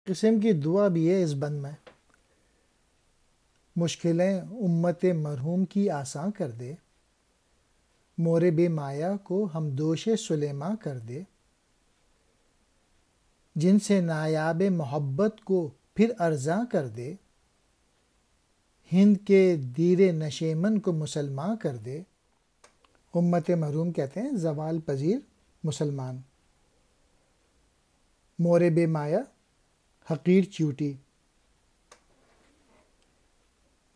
قسم کی دعا بھی ہے اس بند میں۔ مشکلیں امت مرحوم کی آساں کر دے، مور بے مایا کو ہم دوش سلیماں کر دے، جن سے نایاب محبت کو پھر ارزاں کر دے، ہند کے دیر نشیمن کو مسلمان کر دے۔ امت مرحوم کہتے ہیں زوال پذیر مسلمان۔ مور بے مایا حقیر چیوٹی،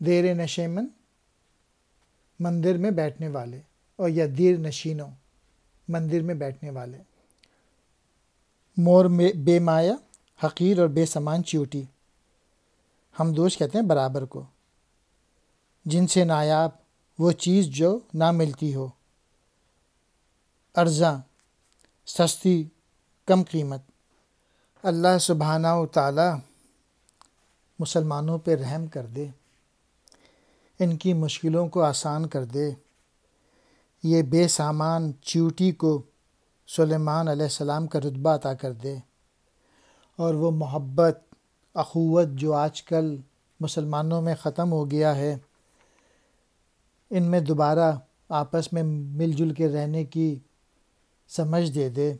دیر نشیمن مندر میں بیٹھنے والے، اور یا دیر نشینوں مندر میں بیٹھنے والے۔ مور بے مایا حقیر اور بے سامان چیوٹی، ہم دوش کہتے ہیں برابر کو، جن سے نایاب وہ چیز جو نہ ملتی ہو، ارزاں سستی کم قیمت۔ اللہ سبحانہ و تعالی مسلمانوں پہ رحم کر دے، ان کی مشکلوں کو آسان کر دے۔ یہ بے سامان چیوٹی کو سلیمان علیہ السلام کا رتبہ عطا کر دے، اور وہ محبت اخوت جو آج کل مسلمانوں میں ختم ہو گیا ہے، ان میں دوبارہ آپس میں مل جل کے رہنے کی سمجھ دے دے۔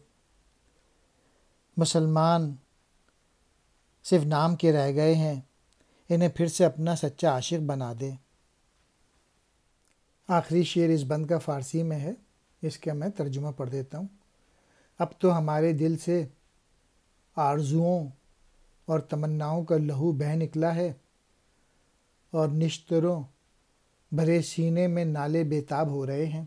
مسلمان صرف نام کے رہ گئے ہیں، انہیں پھر سے اپنا سچا عاشق بنا دے۔ آخری شعر اس بند کا فارسی میں ہے، اس کا میں ترجمہ پڑھ دیتا ہوں۔ اب تو ہمارے دل سے آرزوؤں اور تمناؤں کا لہو بہہ نکلا ہے، اور نشتروں بھرے سینے میں نالے بے تاب ہو رہے ہیں۔